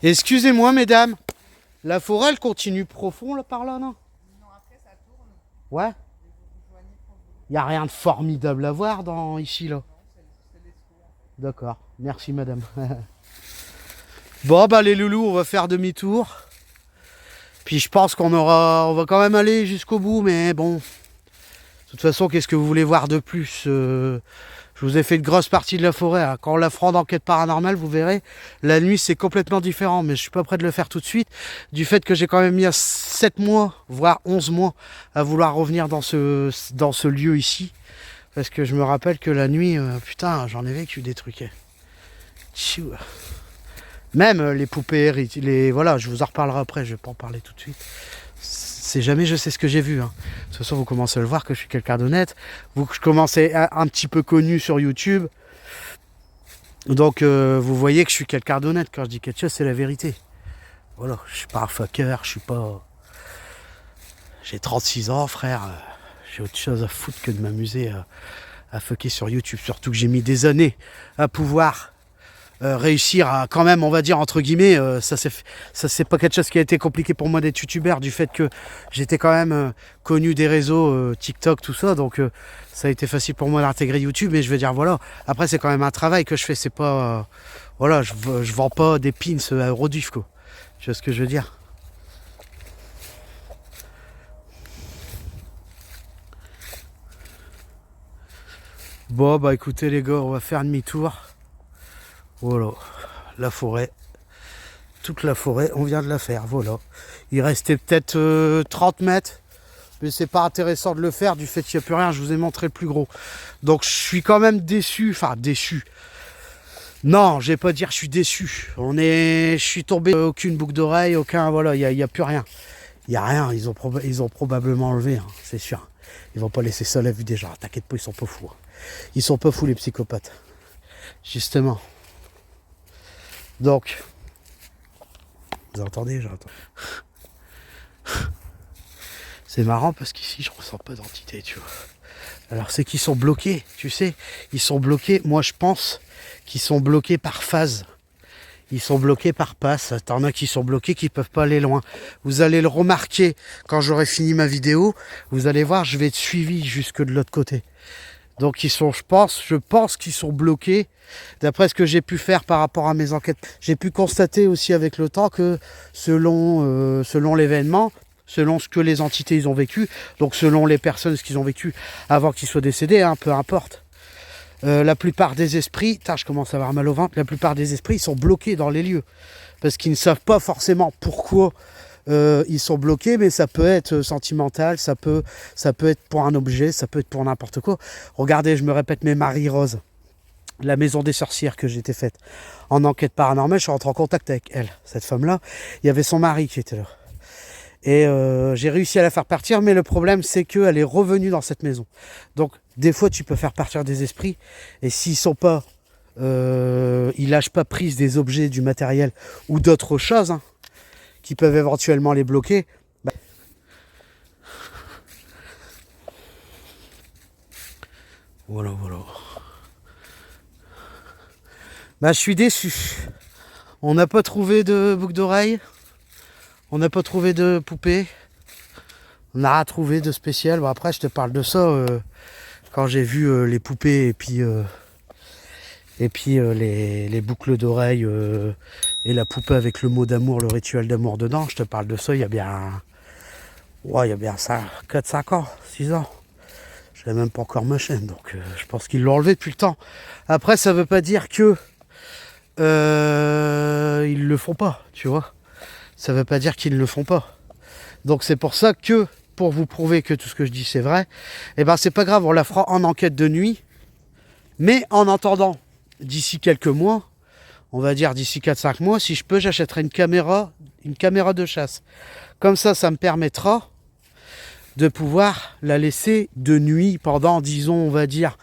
Excusez-moi, mesdames. La forêt, elle continue profond là par là, non? Non, après ça tourne. Ouais. Il n'y a rien de formidable à voir ici là. D'accord. Merci, madame. Bon, bah les loulous, on va faire demi-tour. Puis je pense on va quand même aller jusqu'au bout, mais bon. De toute façon, qu'est-ce que vous voulez voir de plus? Je vous ai fait une grosse partie de la forêt. Hein. Quand on la fera d'enquête paranormale, vous verrez, la nuit c'est complètement différent, mais je suis pas prêt de le faire tout de suite. Du fait que j'ai quand même mis 7 mois, voire 11 mois, à vouloir revenir dans ce lieu ici. Parce que je me rappelle que la nuit, putain, j'en ai vécu des trucs. Tchou. Même les poupées, voilà, je vous en reparlerai après, je vais pas en parler tout de suite. C'est jamais je sais ce que j'ai vu. Hein. De toute façon, vous commencez à le voir que je suis quelqu'un d'honnête. Je commençais un petit peu connu sur YouTube. Donc, vous voyez que je suis quelqu'un d'honnête. Quand je dis quelque chose, c'est la vérité. Voilà, je suis pas un fucker, je suis pas... J'ai 36 ans, frère. J'ai autre chose à foutre que de m'amuser à fucker sur YouTube. Surtout que j'ai mis des années à pouvoir... réussir à quand même, on va dire entre guillemets, ça c'est pas quelque chose qui a été compliqué pour moi d'être youtubeur, du fait que j'étais quand même connu des réseaux TikTok, tout ça, donc ça a été facile pour moi d'intégrer YouTube. Mais je veux dire, voilà, après c'est quand même un travail que je fais, c'est pas voilà, je vends pas des pins à Eurodif, quoi. Tu vois ce que je veux dire? Bon bah écoutez les gars, on va faire demi-tour. Voilà, la forêt, toute la forêt, on vient de la faire, voilà. Il restait peut-être 30 mètres, mais c'est pas intéressant de le faire du fait qu'il n'y a plus rien, je vous ai montré le plus gros. Donc je suis quand même déçu, enfin déçu. Non, je vais pas dire je suis déçu. Je suis tombé, aucune boucle d'oreille, aucun, voilà, il y a plus rien. Il n'y a rien, ils ont probablement enlevé, hein, c'est sûr. Ils vont pas laisser ça à la vue des gens, t'inquiète pas, ils sont pas fous. Hein. Ils sont pas fous les psychopathes, justement. Donc, vous entendez, j'entends. C'est marrant parce qu'ici, je ressens pas d'entité, tu vois. Alors, c'est qu'ils sont bloqués, tu sais. Ils sont bloqués, moi je pense qu'ils sont bloqués par phase. Ils sont bloqués par passe. T'en as qui sont bloqués, qui peuvent pas aller loin. Vous allez le remarquer quand j'aurai fini ma vidéo. Vous allez voir, je vais être suivi jusque de l'autre côté. Donc ils sont, je pense qu'ils sont bloqués. D'après ce que j'ai pu faire par rapport à mes enquêtes, j'ai pu constater aussi avec le temps que selon l'événement, selon ce que les entités ils ont vécu, donc selon les personnes ce qu'ils ont vécu avant qu'ils soient décédés, hein, peu importe. La plupart des esprits, je commence à avoir mal au ventre, la plupart des esprits ils sont bloqués dans les lieux parce qu'ils ne savent pas forcément pourquoi. Ils sont bloqués, mais ça peut être sentimental, ça peut être pour un objet, ça peut être pour n'importe quoi. Regardez, je me répète, mais Marie-Rose, la maison des sorcières que j'étais faite en enquête paranormale, je suis rentré en contact avec elle, cette femme-là. Il y avait son mari qui était là. Et j'ai réussi à la faire partir, mais le problème, c'est qu'elle est revenue dans cette maison. Donc, des fois, tu peux faire partir des esprits, et s'ils sont pas ils lâchent pas prise des objets, du matériel ou d'autres choses hein, qui peuvent éventuellement les bloquer. Voilà. Je suis déçu. On n'a pas trouvé de boucle d'oreille. On n'a pas trouvé de poupée. On n'a rien trouvé de spécial. Bon, après, je te parle de ça quand j'ai vu les poupées et puis les boucles d'oreilles et la poupée avec le mot d'amour, le rituel d'amour dedans. Je te parle de ça il y a bien, ça, 4-5 ans, 6 ans. Je n'avais même pas encore ma chaîne, donc je pense qu'ils l'ont enlevé depuis le temps. Après, ça veut pas dire que ils le font pas, tu vois. Ça veut pas dire qu'ils ne le font pas. Donc c'est pour ça que, pour vous prouver que tout ce que je dis c'est vrai, eh ben c'est pas grave, on la fera en enquête de nuit. Mais en attendant, d'ici quelques mois, on va dire d'ici 4-5 mois, si je peux, j'achèterai une caméra de chasse. Comme ça me permettra de pouvoir la laisser de nuit pendant, disons, on va dire,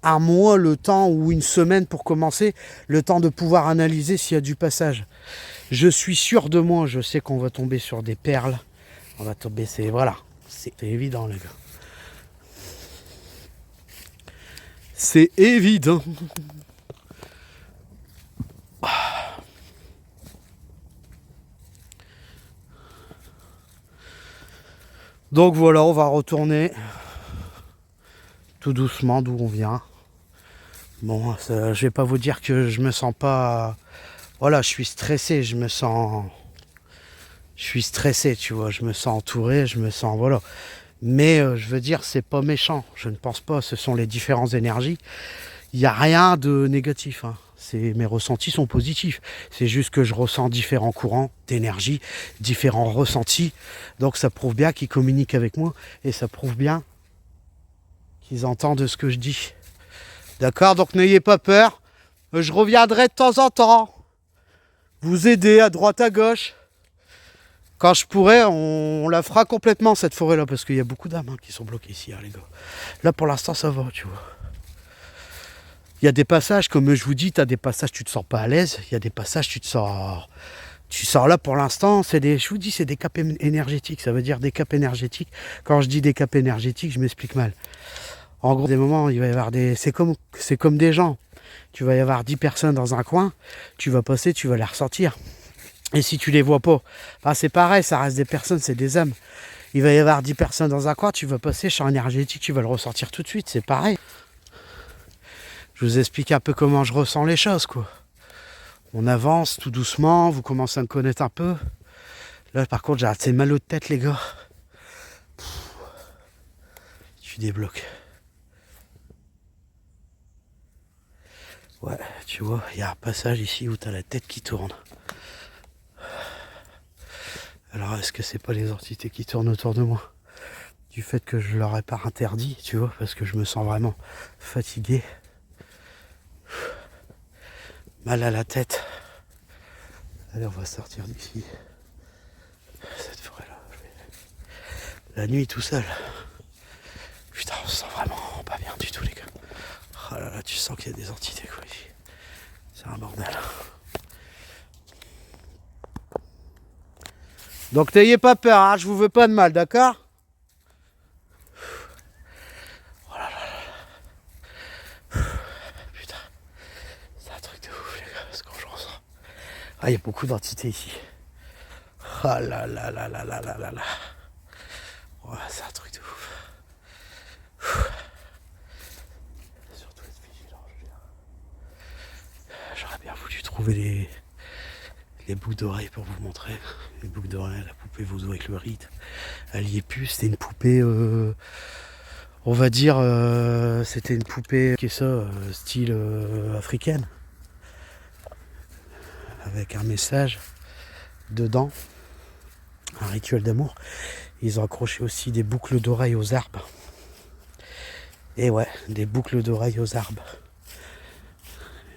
un mois, le temps, ou une semaine pour commencer, le temps de pouvoir analyser s'il y a du passage. Je suis sûr de moi, je sais qu'on va tomber sur des perles. On va tomber, c'est évident, les gars. C'est évident. Donc voilà, on va retourner tout doucement d'où on vient. Bon, ça, je vais pas vous dire que je me sens pas... Voilà, je suis stressé, je suis stressé, tu vois, je me sens entouré, je me sens... Voilà. Mais je veux dire, c'est pas méchant, je ne pense pas, ce sont les différentes énergies. Il n'y a rien de négatif, hein. Mes ressentis sont positifs. C'est juste que je ressens différents courants d'énergie, différents ressentis. Donc ça prouve bien qu'ils communiquent avec moi et ça prouve bien qu'ils entendent ce que je dis. D'accord? Donc n'ayez pas peur. Je reviendrai de temps en temps. Vous aider à droite à gauche. Quand je pourrai, on la fera complètement cette forêt-là. Parce qu'il y a beaucoup d'âmes hein, qui sont bloquées ici, hein, les gars. Là pour l'instant ça va, tu vois. Il y a des passages, comme je vous dis, tu as des passages tu te sens pas à l'aise. Il y a des passages tu sors là pour l'instant, je vous dis, c'est des caps énergétiques. Ça veut dire des caps énergétiques. Quand je dis des caps énergétiques, je m'explique mal. En gros, des moments, il va y avoir c'est comme des gens. Tu vas y avoir 10 personnes dans un coin, tu vas passer, tu vas les ressentir. Et si tu les vois pas, c'est pareil, ça reste des personnes, c'est des âmes. Il va y avoir 10 personnes dans un coin, tu vas passer, champ énergétique, tu vas le ressentir tout de suite, c'est pareil. Je vous explique un peu comment je ressens les choses, quoi. On avance tout doucement, vous commencez à me connaître un peu. Là, par contre, j'ai assez mal aux têtes, les gars. Tu débloques. Ouais, tu vois, il y a un passage ici où tu as la tête qui tourne. Alors, est-ce que c'est pas les entités qui tournent autour de moi? Du fait que je leur ai pas interdit, tu vois, parce que je me sens vraiment fatigué. Mal à la tête. Allez, on va sortir d'ici. Cette forêt-là. La nuit tout seul. Putain, on se sent vraiment pas bien du tout, les gars. Oh là là, tu sens qu'il y a des entités, quoi, ici. C'est un bordel. Donc, n'ayez pas peur, hein, je vous veux pas de mal, d'accord? Oh là là là. Putain. C'est un truc de ouf, les gars, ce que je ressens. Ah, il y a beaucoup d'entités ici. Oh là là là là là là là là. Ouais, c'est un truc de ouf. Surtout être vigilant, je veux dire. J'aurais bien voulu trouver les boucles d'oreilles pour vous montrer. Les boucles d'oreilles, la poupée vaudou avec le rite. Elle y est plus, c'était une poupée... on va dire, c'était une poupée qui est ça, style africaine. Avec un message dedans. Un rituel d'amour. Ils ont accroché aussi des boucles d'oreilles aux arbres. Et ouais, des boucles d'oreilles aux arbres.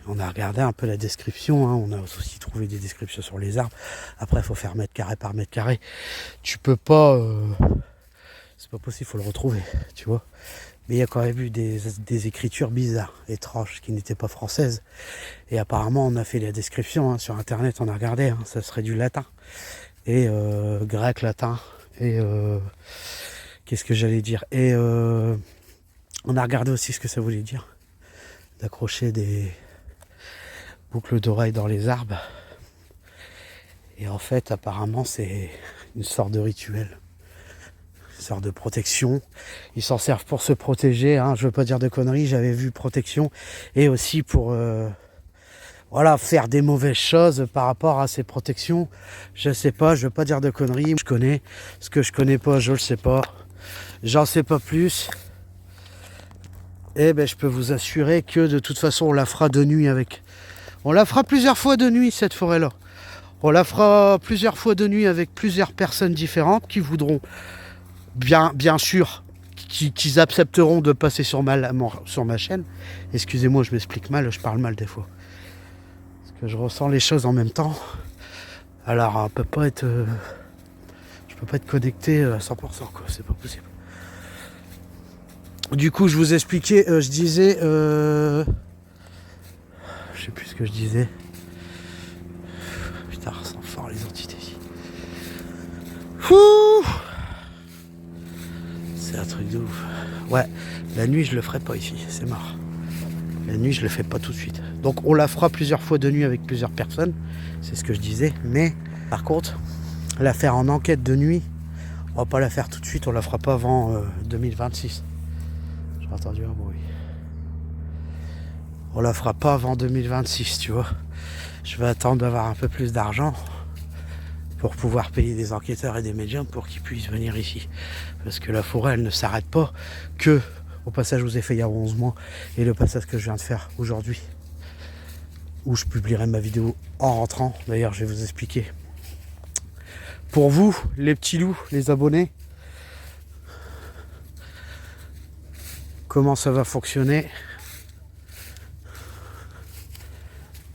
On a regardé un peu la description, hein. On a aussi trouvé des descriptions sur les arbres. Après, il faut faire mètre carré par mètre carré. Tu peux pas... c'est pas possible, il faut le retrouver, tu vois. Mais il y a quand même eu des écritures bizarres, étranges, qui n'étaient pas françaises. Et apparemment, on a fait la description hein, sur Internet, on a regardé, hein, ça serait du latin. Et grec, latin. Et qu'est-ce que j'allais dire? Et on a regardé aussi ce que ça voulait dire. D'accrocher des boucles d'oreilles dans les arbres. Et en fait, apparemment, c'est une sorte de rituel. Une sorte de protection. Ils s'en servent pour se protéger. Hein. Je veux pas dire de conneries, j'avais vu protection. Et aussi pour voilà, faire des mauvaises choses par rapport à ces protections. Je sais pas, je veux pas dire de conneries. Je connais. Ce que je connais pas, je le sais pas. J'en sais pas plus. Et ben, je peux vous assurer que de toute façon, on la fera de nuit avec. On la fera plusieurs fois de nuit, cette forêt-là. On la fera plusieurs fois de nuit avec plusieurs personnes différentes qui voudront, bien sûr, qu'ils accepteront de passer sur ma chaîne. Excusez-moi, je m'explique mal, je parle mal des fois. Parce que je ressens les choses en même temps. Alors, je peux pas être connecté à 100%, quoi. C'est pas possible. Du coup, je vous expliquais, je disais... je sais plus ce que je disais. Putain, ça sent fort les entités ici. C'est un truc de ouf. Ouais, la nuit, je le ferai pas ici, c'est mort. La nuit, je le fais pas tout de suite. Donc, on la fera plusieurs fois de nuit avec plusieurs personnes. C'est ce que je disais. Mais, par contre, la faire en enquête de nuit, on va pas la faire tout de suite. On la fera pas avant 2026. J'ai entendu un bruit. On la fera pas avant 2026, tu vois. Je vais attendre d'avoir un peu plus d'argent pour pouvoir payer des enquêteurs et des médiums pour qu'ils puissent venir ici. Parce que la forêt, elle ne s'arrête pas que au passage que je vous ai fait il y a 11 mois et le passage que je viens de faire aujourd'hui. Où je publierai ma vidéo en rentrant. D'ailleurs, je vais vous expliquer. Pour vous, les petits loups, les abonnés, comment ça va fonctionner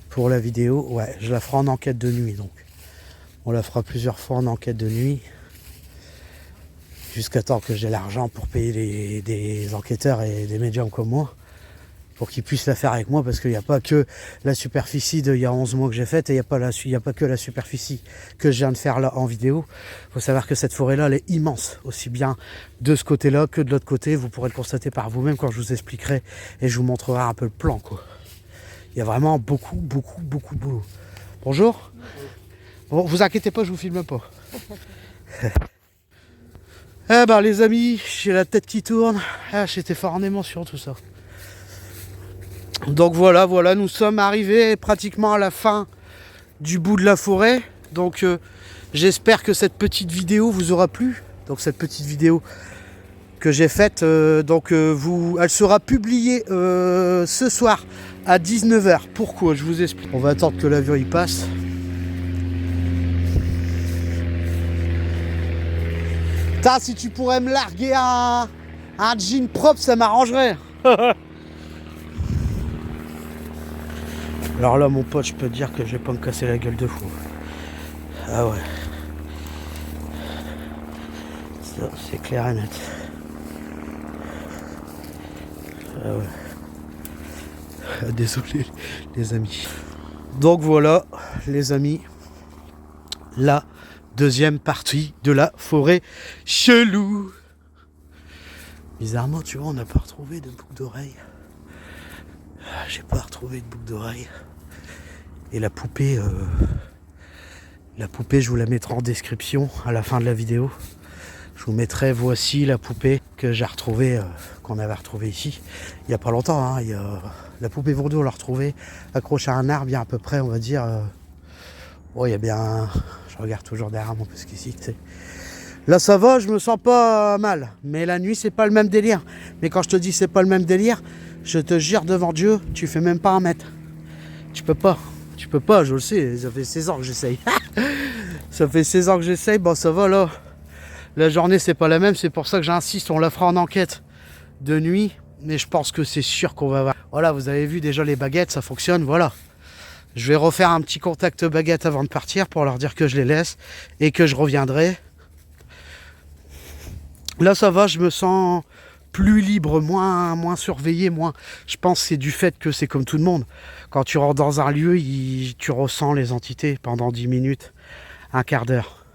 pour la vidéo. Ouais, je la ferai en enquête de nuit donc. On la fera plusieurs fois en enquête de nuit. Jusqu'à temps que j'ai l'argent pour payer des enquêteurs et des médiums comme moi. Pour qu'ils puissent la faire avec moi. Parce qu'il n'y a pas que la superficie d'il y a 11 mois que j'ai faite. Et il n'y a pas que la superficie que je viens de faire là en vidéo. Il faut savoir que cette forêt-là, elle est immense. Aussi bien de ce côté-là que de l'autre côté. Vous pourrez le constater par vous-même quand je vous expliquerai. Et je vous montrerai un peu le plan, quoi. Il y a vraiment beaucoup de boulot. Bonjour. Bon, vous inquiétez pas, je vous filme pas. Eh ben les amis, j'ai la tête qui tourne. Ah, j'étais fort en émotion tout ça. Donc voilà, nous sommes arrivés pratiquement à la fin du bout de la forêt. Donc j'espère que cette petite vidéo vous aura plu. Donc cette petite vidéo que j'ai faite, elle sera publiée ce soir à 19h. Pourquoi? Je vous explique. On va attendre que l'avion y passe. Putain, si tu pourrais me larguer un jean propre, ça m'arrangerait. Alors là, mon pote, je peux te dire que je vais pas me casser la gueule de fou. Ah ouais. Ça, c'est clair et net. Ah ouais. Désolé les amis. Donc voilà les amis, la deuxième partie de la forêt chelou. Bizarrement tu vois on n'a pas retrouvé de boucle d'oreille. J'ai pas retrouvé de boucle d'oreille. Et la poupée je vous la mettrai en description à la fin de la vidéo. Je vous mettrai voici la poupée que j'ai retrouvée, qu'on avait retrouvée ici il y a pas longtemps. Hein, la poupée Vaudou, on l'a retrouvée accrochée à un arbre, il y a à peu près, on va dire. Il y a bien. Je regarde toujours derrière moi parce qu'ici, tu sais. Là, ça va, je me sens pas mal. Mais la nuit, c'est pas le même délire. Mais quand je te dis c'est pas le même délire, je te jure devant Dieu, tu fais même pas 1 mètre. Tu peux pas, je le sais. Ça fait 16 ans que j'essaye. Ça fait 16 ans que j'essaye, bon, ça va là. La journée, c'est pas la même, c'est pour ça que j'insiste, on la fera en enquête de nuit. Mais je pense que c'est sûr qu'on va voir. Voilà, vous avez vu déjà les baguettes, ça fonctionne, voilà. Je vais refaire un petit contact baguette avant de partir pour leur dire que je les laisse et que je reviendrai. Là, ça va, je me sens plus libre, moins surveillé, moins. Je pense que c'est du fait que c'est comme tout le monde. Quand tu rentres dans un lieu, tu ressens les entités pendant 10 minutes, un quart d'heure.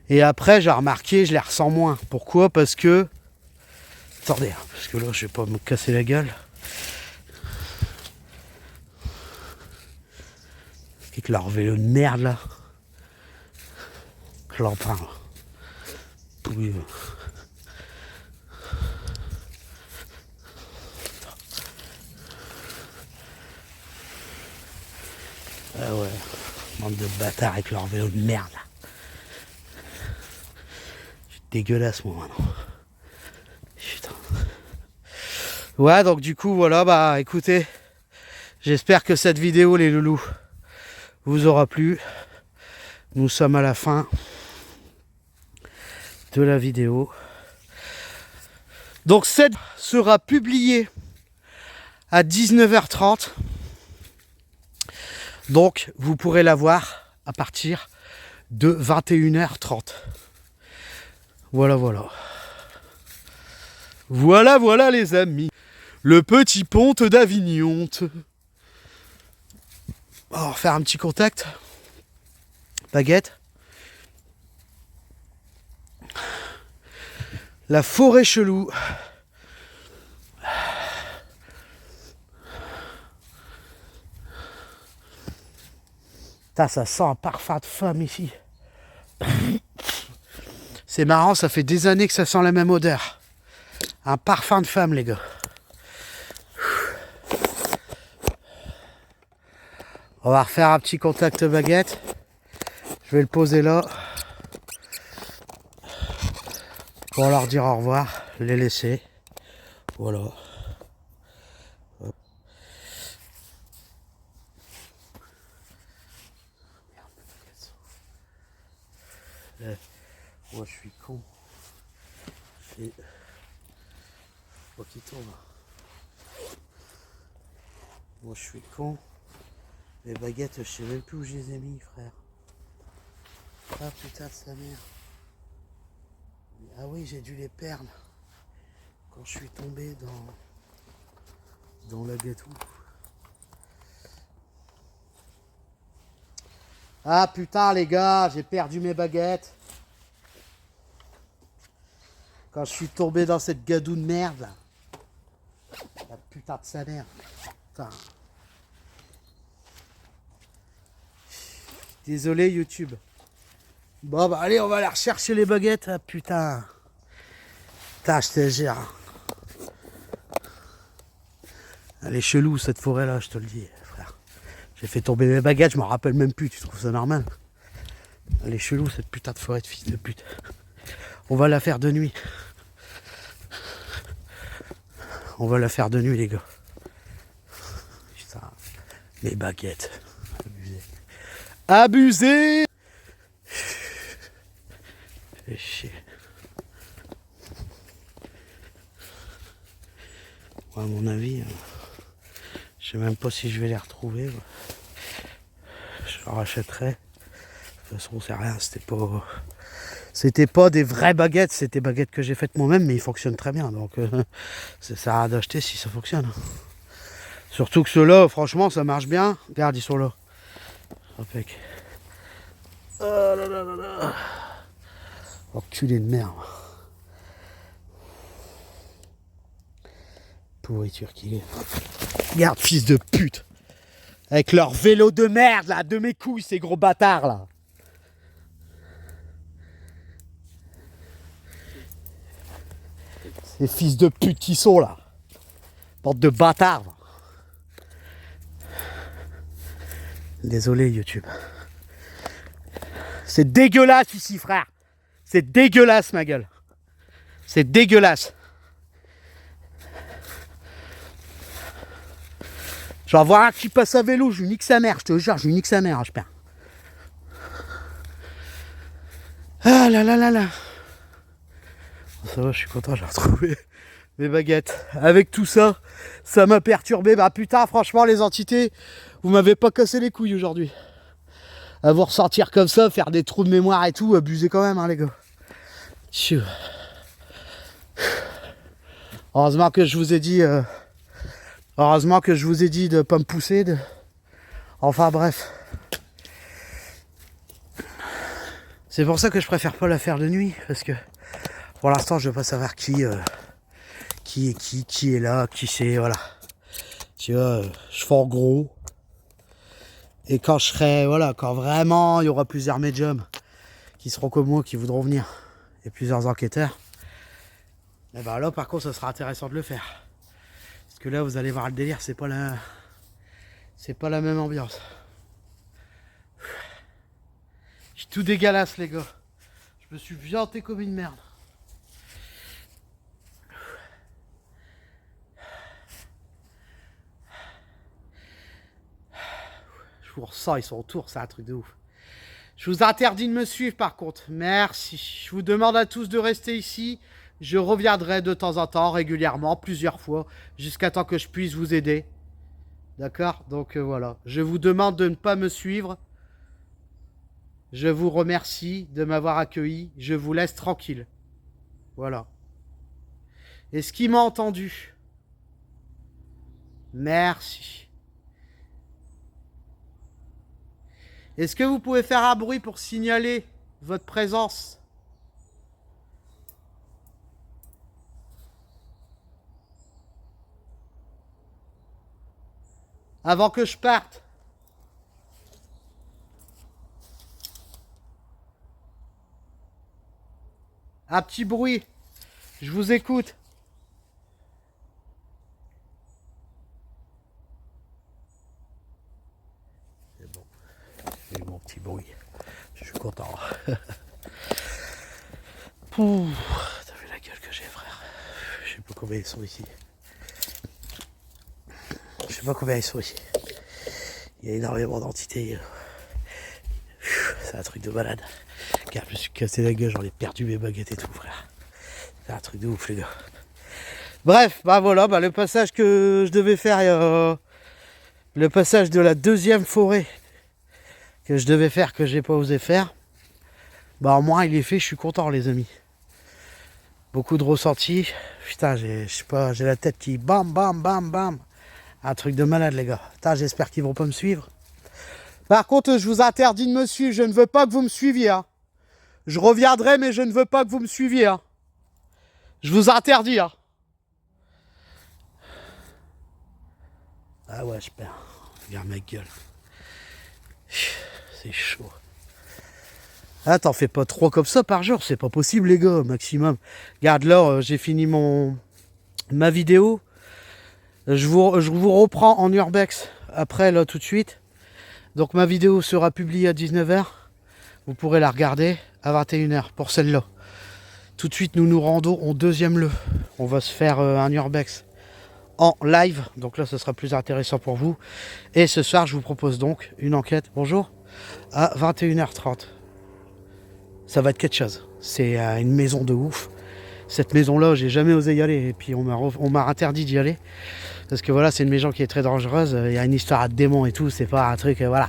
Et après, j'ai remarqué, je les ressens moins. Pourquoi? Parce que... Attendez, parce que là, je vais pas me casser la gueule. Avec leur vélo de merde, là. Clampin. Oui. Ah ouais, bande de bâtards avec leur vélo de merde là. Je suis dégueulasse moi maintenant. Putain. Ouais, donc du coup voilà, bah écoutez, j'espère que cette vidéo les loulous vous aura plu. Nous sommes à la fin de la vidéo. Donc cette sera publiée à 19h30. Donc, vous pourrez la voir à partir de 21h30. Voilà, voilà. Voilà, voilà les amis. Le petit pont d'Avignon. On va faire un petit contact. Baguette. La forêt chelou. Ça sent un parfum de femme ici. C'est marrant, ça fait des années que ça sent la même odeur. Un parfum de femme, les gars. On va refaire un petit contact baguette. Je vais le poser là. Pour leur dire au revoir. Les laisser. Voilà. Moi je suis con. Et... Faut qu'il tombe. Moi je suis con. Les baguettes, je sais même plus où je les ai mis, frère. Ah putain de sa mère. Ah oui, j'ai dû les perdre quand je suis tombé dans la gâteau. Ah putain les gars, j'ai perdu mes baguettes. Quand je suis tombé dans cette gadoue de merde là. La putain de sa mère. Putain. Désolé YouTube. Bon bah allez, on va aller rechercher les baguettes. Ah putain. Putain, je te jure. Elle est chelou cette forêt là, je te le dis, frère. J'ai fait tomber mes baguettes, je m'en rappelle même plus, tu trouves ça normal? Elle est chelou cette putain de forêt de fils de pute. On va la faire de nuit. On va la faire de nuit les gars. Putain, les baguettes. Abusé. Abusé. Fais chier. Ouais, à mon avis, je sais même pas si je vais les retrouver. Je les rachèterai. De toute façon, c'est rien, c'était pas des vraies baguettes, c'était des baguettes que j'ai faites moi-même, mais ils fonctionnent très bien. Donc, ça sert à rien d'acheter si ça fonctionne. Surtout que ceux-là, franchement, ça marche bien. Regarde, ils sont là. Impec. Oh là là là là. Enculé de merde. Pourriture qu'il est. Regarde, fils de pute. Avec leur vélo de merde, là, de mes couilles, ces gros bâtards, là. Ces fils de pute qui sont, là. Bande de bâtards. Désolé, YouTube. C'est dégueulasse ici, frère. C'est dégueulasse, ma gueule. C'est dégueulasse. Je vais voir un qui passe à vélo, je lui nique sa mère, je te jure, je lui nique sa mère, j'espère. Ah là là là là. Ça va, je suis content, j'ai retrouvé mes baguettes. Avec tout ça, ça m'a perturbé. Bah putain, franchement, les entités, vous m'avez pas cassé les couilles aujourd'hui. À vous ressortir comme ça, faire des trous de mémoire et tout, abusez quand même, hein, les gars. Tchou. Heureusement que je vous ai dit... heureusement que je vous ai dit de pas me pousser. Enfin bref. C'est pour ça que je préfère pas la faire de nuit. Parce que pour l'instant je veux pas savoir qui est là, qui c'est, voilà. Tu vois, je fais en gros. Et quand je serai, voilà, quand vraiment il y aura plusieurs médiums qui seront comme moi, qui voudront venir, et plusieurs enquêteurs, et ben là par contre ça sera intéressant de le faire. Parce que là vous allez voir le délire, c'est pas la même ambiance. Je suis tout dégueulasse les gars. Je me suis vianté comme une merde. Je vous ressens, ils sont autour, c'est un truc de ouf. Je vous interdis de me suivre par contre. Merci. Je vous demande à tous de rester ici. Je reviendrai de temps en temps, régulièrement, plusieurs fois, jusqu'à temps que je puisse vous aider. D'accord? Donc voilà. Je vous demande de ne pas me suivre. Je vous remercie de m'avoir accueilli. Je vous laisse tranquille. Voilà. Est-ce qu'il m'a entendu? Merci. Est-ce que vous pouvez faire un bruit pour signaler votre présence? Avant que je parte. Un petit bruit. Je vous écoute. C'est bon. J'ai eu mon petit bruit. Je suis content. Pouh, t'as vu la gueule que j'ai, frère. Je sais pas combien ils sont ici. Je sais pas combien ils sont ici. Il y a énormément d'entités. C'est un truc de malade. Car je me suis cassé la gueule, j'en ai perdu mes baguettes et tout, frère. C'est un truc de ouf, les gars. Bref, bah voilà, bah le passage que je devais faire, le passage de la deuxième forêt que je devais faire, que j'ai pas osé faire, bah au moins il est fait, je suis content, les amis. Beaucoup de ressentis. Putain, je sais pas, j'ai la tête qui bam, bam, bam, bam. Un truc de malade, les gars. Putain, j'espère qu'ils vont pas me suivre. Par contre, je vous interdis de me suivre. Je ne veux pas que vous me suiviez. Hein. Je reviendrai, mais je ne veux pas que vous me suiviez. Hein. Je vous interdis. Hein. Ah ouais, je perds. Regarde ma gueule. C'est chaud. Ah, t'en fais pas 3 comme ça par jour. C'est pas possible, les gars. Maximum. Regarde, là, j'ai fini ma vidéo. Je vous reprends en urbex après, là, tout de suite. Donc ma vidéo sera publiée à 19h. Vous pourrez la regarder à 21h pour celle-là. Tout de suite, nous nous rendons au deuxième lieu. On va se faire un urbex en live. Donc là, ce sera plus intéressant pour vous. Et ce soir, je vous propose donc une enquête. Bonjour. À 21h30. Ça va être quelque chose. C'est une maison de ouf. Cette maison-là, j'ai jamais osé y aller. Et puis, on m'a interdit d'y aller. Parce que voilà, c'est une maison qui est très dangereuse. Il y a une histoire de démons et tout. C'est pas un truc, voilà.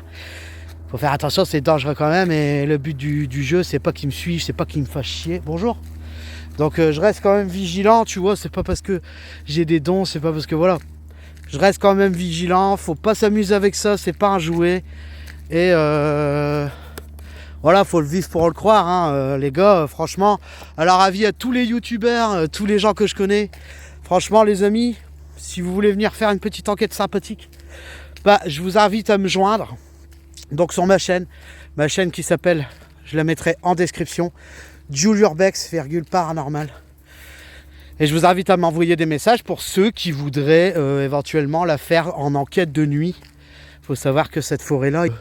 Faut faire attention, c'est dangereux quand même. Et le but du jeu, c'est pas qu'ils me suivent, c'est pas qu'ils me fassent chier. Bonjour. Donc, je reste quand même vigilant, tu vois. C'est pas parce que j'ai des dons, c'est pas parce que voilà. Je reste quand même vigilant. Faut pas s'amuser avec ça, c'est pas un jouet. Et voilà, faut le vivre pour le croire, hein. Les gars, franchement. Alors, avis à tous les youtubeurs, tous les gens que je connais. Franchement, les amis, si vous voulez venir faire une petite enquête sympathique, bah, je vous invite à me joindre. Donc sur ma chaîne qui s'appelle, je la mettrai en description, Julurbex, paranormal. Et je vous invite à m'envoyer des messages pour ceux qui voudraient éventuellement la faire en enquête de nuit. Il faut savoir que cette forêt-là, il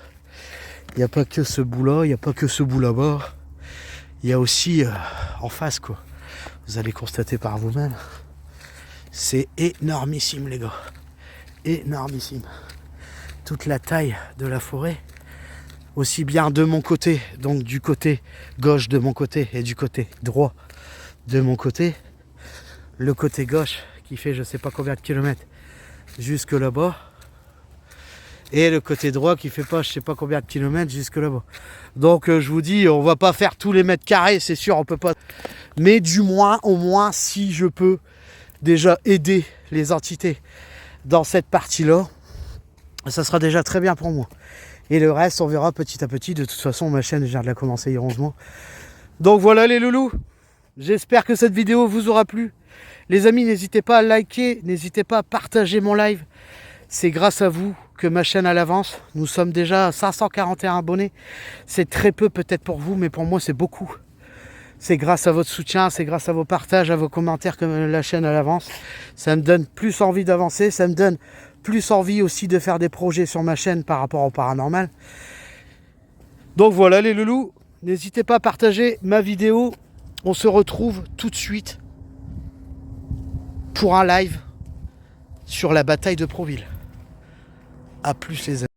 n'y a pas que ce bout-là, il n'y a pas que ce bout là-bas. Il y a aussi en face, quoi. Vous allez constater par vous-même. C'est énormissime, les gars. Énormissime. Toute la taille de la forêt. Aussi bien de mon côté, donc du côté gauche de mon côté et du côté droit de mon côté. Le côté gauche qui fait je sais pas combien de kilomètres jusque là-bas. Et le côté droit qui fait pas je sais pas combien de kilomètres jusque là-bas. Donc je vous dis, on va pas faire tous les mètres carrés, c'est sûr, on peut pas. Mais du moins, au moins, si je peux déjà aider les entités dans cette partie-là, ça sera déjà très bien pour moi. Et le reste, on verra petit à petit. De toute façon, ma chaîne, je viens de la commencer hier 11 mois. Donc voilà les loulous. J'espère que cette vidéo vous aura plu. Les amis, n'hésitez pas à liker, n'hésitez pas à partager mon live. C'est grâce à vous que ma chaîne à l'avance. Nous sommes déjà à 541 abonnés. C'est très peu peut-être pour vous, mais pour moi c'est beaucoup. C'est grâce à votre soutien, c'est grâce à vos partages, à vos commentaires que la chaîne à l'avance. Ça me donne plus envie d'avancer, ça me donne plus envie aussi de faire des projets sur ma chaîne par rapport au paranormal. Donc voilà les loulous, n'hésitez pas à partager ma vidéo. On se retrouve tout de suite pour un live sur la bataille de Proville. A plus les amis.